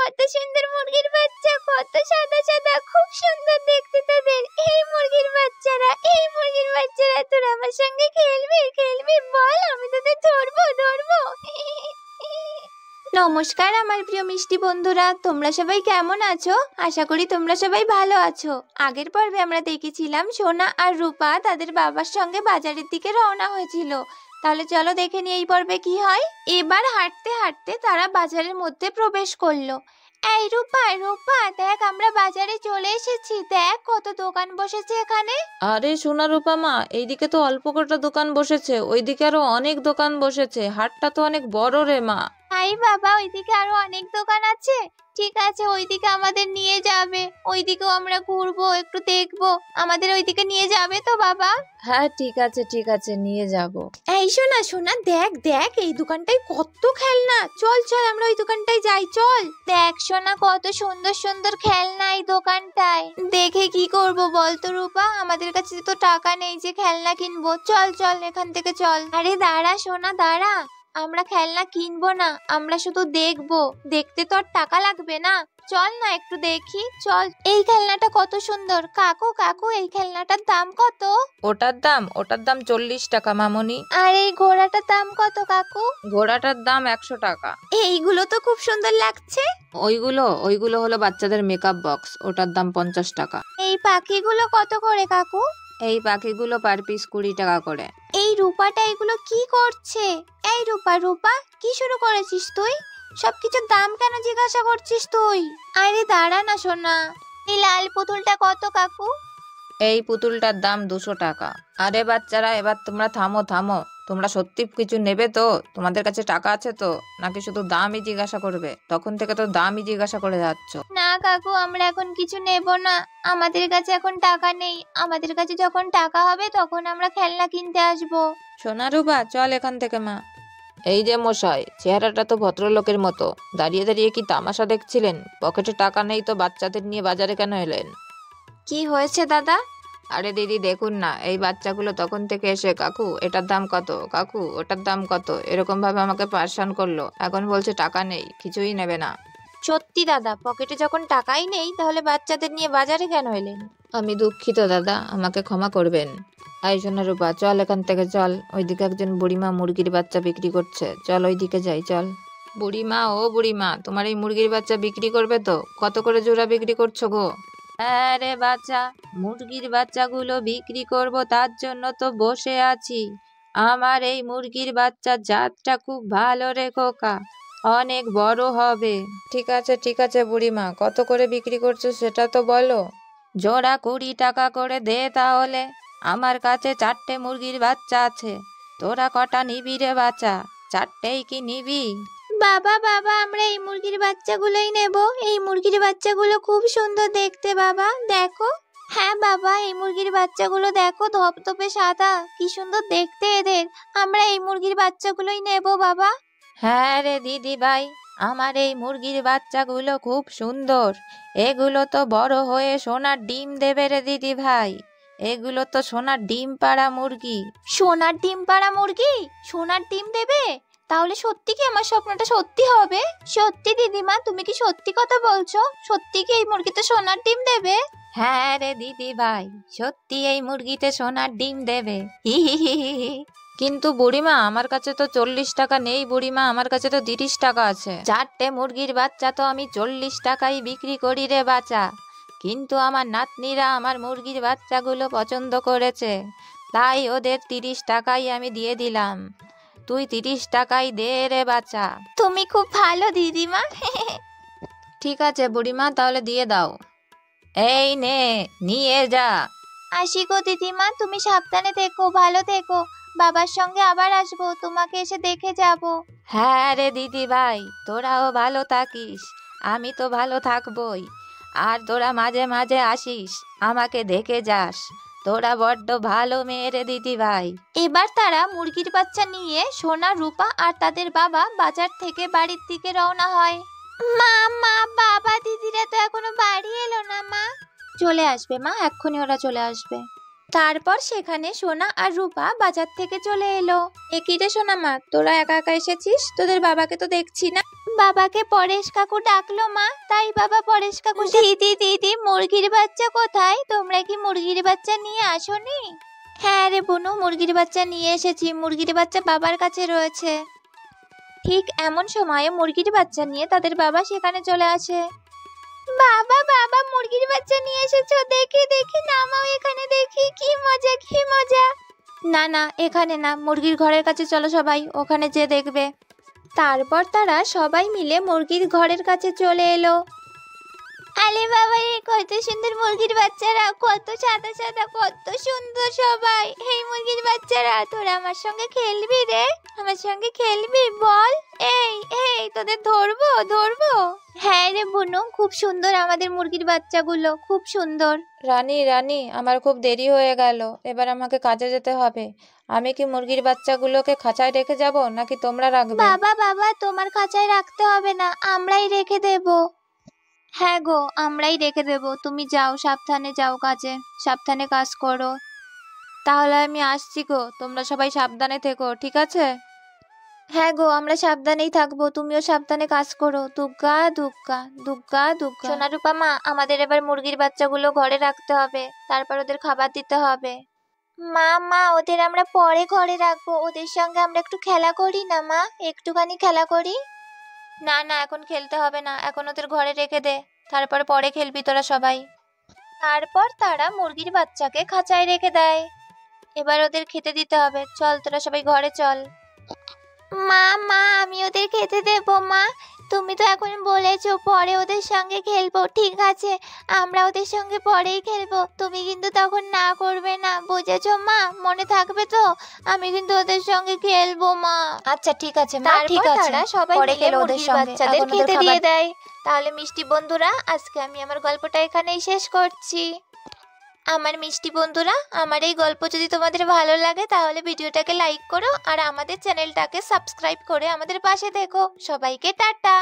কত সুন্দর মুরগির বাচ্চা, কত সাদা সাদা, খুব সুন্দর দেখতে তাদের। এই মুরগির বাচ্চারা, এই মুরগির বাচ্চারা, তোরা আমার সঙ্গে খেলবি? খেলবি বল, আমি তোদের ধরবো ধরবো। নমস্কার আমার প্রিয় মিষ্টি বন্ধুরা, তোমরা সবাই কেমন আছো? আশা করি তোমরা সবাই ভালো আছো। আগের পর্বে আমরা দেখেছিলাম সোনা আর রূপা তাদের বাবার সঙ্গে বাজারের দিকে রওনা হয়েছিল। তাহলে চলো দেখে নিই এই পর্বে কি হয়। এবার হাঁটতে হাঁটতে তারা বাজারের মধ্যে প্রবেশ করলো। এই রূপা, রূপা দেখ, আমরা বাজারে চলে এসেছি। দেখ কত দোকান বসেছে এখানে। আরে সোনা রূপা মা, এইদিকে তো অল্প কটা দোকান বসেছে, ওইদিকে আরো অনেক দোকান বসেছে। হাটটা তো অনেক বড় রে মা। আই বাবা, ওইদিকে আরো অনেক দোকান আছে। ঠিক আছে, ওইদিকে আমাদের নিয়ে যাবে। ওইদিকেও আমরা ঘুরবো, একটু দেখবো। আমাদের ওইদিকে নিয়ে যাবে তো বাবা? হ্যাঁ ঠিক আছে নিয়ে যাব। এই শোনা শোনা, দেখ দেখ, এই দোকানটায় কত খেলনা। চল চল, আমরা ওই দোকানটায় যাই, চল। দেখ সোনা, কত সুন্দর সুন্দর খেলনা এই দোকানটায়। দেখে কি করব বলতো রূপা? আমাদের কাছে তো টাকা নেই যে খেলনা কিনবো। চল চল, এখান থেকে চল। আরে দাঁড়া সোনা, দাঁড়া। আমরা খেলনা কিনবো না, আমরা শুধু দেখবো। দেখতে তো আর টাকা লাগবে না। চল না একটু দেখি, চল। এই খেলনাটা কত সুন্দর। কাকু কাকু, এই খেলনাটার দাম কত? ওটার দাম 40 টাকা মামনি। আর এই ঘোড়াটার দাম কত কাকু? ঘোড়াটার দাম 100 টাকা। এইগুলো তো খুব সুন্দর লাগছে। ওইগুলো হলো বাচ্চাদের মেকআপ বক্স, ওটার দাম 50 টাকা। এই পাখিগুলো কত করে কাকু? এই পাখিগুলো পার পিস 20 টাকা করে। এই রূপাটা এগুলো কি করছে? এই রূপা, রূপা কি শুরু করেছিস তুই? সবকিছুর দাম কেন জিজ্ঞাসা করছিস তুই? আরে দাঁড়া না সোনা। এই লাল পুতুলটা কত কাকু? এই পুতুলটার দাম 200 টাকা। আরে বাচ্চারা, এবার তোমরা থামো। তোমরা সত্যি কিছু নেবে তো? তোমাদের কাছে টাকা আছে তো? নাকি শুধু দামই জিজ্ঞাসা করবে? তখন থেকে তো দামই জিজ্ঞাসা করে যাচ্ছ। না কাকু, আমরা এখন কিছু নেব না। আমাদের কাছে এখন টাকা নেই। আমাদের কাছে যখন টাকা হবে তখন আমরা খেলনা কিনতে আসবো। সোনা রূপা, চল এখান থেকে মা। এই যে মশাই, চেহারাটা তো ভদ্রলোকের মতো। দাঁড়িয়ে দাঁড়িয়ে কি তামাশা দেখছিলেন? পকেটে টাকা নেই তো বাচ্চাদের নিয়ে বাজারে কেন এলেন? কি হয়েছে দাদা? আরে দিদি দেখুন না, এই বাচ্চাগুলো তখন থেকে এসে কাকু এটার দাম কত, কাকু ওটার দাম কত, এরকম ভাবে আমাকে পারেশান করলো। এখন বলছে টাকা নেই, কিছুই নেবে না। সত্যি দাদা, পকেটে যখন টাকাই নেই তাহলে বাচ্চাদের নিয়ে বাজারে কেন এলেন? আমি দুঃখিত দাদা, আমাকে ক্ষমা করবেন। আই সোনা রূপা, চল এখান থেকে চল। ওইদিকে একজন বুড়িমা মুরগির বাচ্চা বিক্রি করছে, চল ওইদিকে যাই, চল। বুড়িমা, ও বুড়িমা, তোমার এই মুরগির বাচ্চা বিক্রি করবে তো? কত করে জোড়া বিক্রি করছো গো? হ্যাঁ রে বাচ্চা, মুরগির বাচ্চাগুলো বিক্রি করব, তার জন্য তো বসে আছি। আমার এই মুরগির বাচ্চার জাতটা খুব ভালো রে খোকা, অনেক বড় হবে। ঠিক আছে বুড়িমা, কত করে বিক্রি করছো সেটা তো বলো। জোড়া 20 টাকা করে দে তাহলে। আমার কাছে 4টে মুরগির বাচ্চা আছে। তোরা কটা নিবি রে বাচ্চা? 4টেই কি নিবি? বাবা বাবা, আমরা এই মুরগির বাচ্চাগুলোই নেব। এই মুরগির বাচ্চাগুলো খুব সুন্দর দেখতে বাবা, দেখো। হ্যাঁ বাবা, এই মুরগির বাচ্চাগুলো দেখো, ধপধপে সাদা, কি সুন্দর দেখতে এদের। আমরা এই মুরগির বাচ্চাগুলোই নেব বাবা। হ্যাঁ রে দিদি ভাই, আমার এই মুরগির বাচ্চাগুলো খুব সুন্দর। এগুলো তো বড় হয়ে সোনার ডিম দেবে রে দিদি ভাই। এগুলো তো সোনার ডিম পাড়া মুরগি। সোনার ডিম পাড়া মুরগি? সোনার ডিম দেবে? তাহলে সত্যি কি আমার স্বপ্নটা সত্যি হবে? সত্যি দিদিমা, তুমি কি সত্যি কথা বলছো? সত্যি কি এই মুরগিতে সোনার ডিম দেবে? হ্যাঁ রে দিদি ভাই, সত্যি এই মুরগিতে সোনার ডিম দেবে। হি হি হি হি হি। কিন্তু বুড়িমা, আমার কাছে তো 40 টাকা নেই বুড়িমা, আমার কাছে তো 30 টাকা আছে। 4টে মুরগির বাচ্চা তো আমি 40 টাকাই বিক্রি করি রে বাচ্চা। কিন্তু আমার নাতনিরা আমার মুরগির বাচ্চাগুলো পছন্দ করেছে, তাই ওদের 30 টাকাই আমি দিয়ে দিলাম। তুই 30 টাকাই দে রে বাচ্চা। তুমি খুব ভালো দিদিমা। ঠিক আছে বুড়িমা, তাহলে দিয়ে দাও। এই নে, নিয়ে যা। আসি গো দিদিমা, তুমি সাবধানে থেকো, ভালো থেকো। বাবার সঙ্গে আবার আসবো, তোমাকে এসে দেখে যাব। হ্যাঁ রে দিদি ভাই, তোরাও ভালো থাকিস। আমি তো ভালো থাকবই। আর তোরা মাঝে মাঝে আসিস, আমাকে দেখে যাস। তোরা বড্ড ভালো মেয়ে রে দিদি ভাই। এবার তারা মুরগির বাচ্চা নিয়ে সোনা, রূপা আর তাদের বাবা বাজার থেকে বাড়ির দিকে রওনা হয়। মা মা, বাবা দিদিরা তো এখনো বাড়ি এলো না মা। চলে আসবে মা, এক্ষুনি ওরা চলে আসবে। তারপর সেখানে সোনা আর রূপা বাজার থেকে চলে এলো। একই রে সোনা মা, তোরা একা একা এসেছিস? তোদের বাবাকে তো দেখছি না। বাবাকে পরেশ কাকু ডাকলো মা, তাই বাবা পরেশ কাকু। দিদি দিদি, মুরগির বাচ্চা কোথায়? তোমরা কি মুরগির বাচ্চা নিয়ে আসোনি? হ্যাঁ রে বুনু, মুরগির বাচ্চা নিয়ে এসেছি। মুরগির বাচ্চা বাবার কাছে রয়েছে। ঠিক এমন সময়ে মুরগির বাচ্চা নিয়ে তাদের বাবা সেখানে চলে আসে। বাবা বাবা, মুরগির বাচ্চা নিয়ে এসেছো? দেখি দেখি, নামাও এখানে, দেখি কি মজা কি মজা। না না, এখানে না, মুরগির ঘরের কাছে চলো সবাই, ওখানে যে দেখবে। তারপর তারা সবাই মিলে মুরগির ঘরের কাছে চলে এলো। আলে বাবা রে, কত সুন্দর মুরগির বাচ্চারা, কত সাদা সাদা, কত সুন্দর সবাই। এই মুরগির বাচ্চারা, তোরা আমার সঙ্গে খেলবি রে? আমার সঙ্গে খেলবি? বল। এই এই, তোদের ধরবো ধরবো। হ্যাঁ রে বুনু, খুব সুন্দর আমাদের মুরগির বাচ্চাগুলো, খুব সুন্দর। রানী রানী, আমার খুব দেরি হয়ে গেল, এবার আমাকে কাজে যেতে হবে। আমি কি মুরগির বাচ্চাগুলোকে খাঁচায় রেখে যাব নাকি তোমরা রাখবে? বাবা বাবা, তোমার খাঁচায় রাখতে হবে না, আমরাই রেখে দেব। হ্যাঁ গো, আমরাই রেখে দেব। তুমি যাও, সাবধানে যাও কাজে, সাবধানে কাজ করো। তাহলে আমি আসছি গো, তোমরা সবাই সাবধানে থেকো, ঠিক আছে? হ্যাঁ গো, আমরা সাবধানেই থাকবো, তুমিও সাবধানে কাজ করো। দুগ্গা দুগ্গা দুগ্গা দুগ্গা। সোনারূপা মা, আমাদের এবার মুরগির বাচ্চাগুলো ঘরে রাখতে হবে, তারপর ওদের খাবার দিতে হবে। মা মা, ওদের আমরা পরে ঘরে রাখবো, ওদের সঙ্গে আমরা একটু খেলা করি না মা, একটুখানি খেলা করি। না না, এখন খেলতে হবে না, এখন ওদের ঘরে রেখে দে, তারপর পরে খেলবি তোরা সবাই। তারপর তারা মুরগির বাচ্চাকে খাঁচায় রেখে দেয়। এবার ওদের খেতে দিতে হবে, চল তোরা সবাই ঘরে চল। মা মা, আমি ওদের খেতে দেব মা, তুমি তো এখন বলেছো পরে ওদের সঙ্গে খেলবো। ঠিক আছে, আমরা ওদের সঙ্গে পরেই খেলবো, তুমি কিন্তু তখন না করবে না, বুঝেছো মা? মনে থাকবে তো? আমি কিন্তু ওদের সঙ্গে খেলবো মা। আচ্ছা ঠিক আছে মা, ঠিক আছে, তারা সবাই মিলে মুরগির বাচ্চাদের খেতে দিয়ে দেয়। তাহলে মিষ্টি বন্ধুরা, আজকে আমি আমার গল্পটা এখানেই শেষ করছি। আমার মিষ্টি বন্ধুরা, আমার এই গল্প যদি তোমাদের ভালো লাগে তাহলে ভিডিওটাকে লাইক করো আর আমাদের চ্যানেলটাকে সাবস্ক্রাইব করে আমাদের পাশে থেকো। সবাইকে টাটা।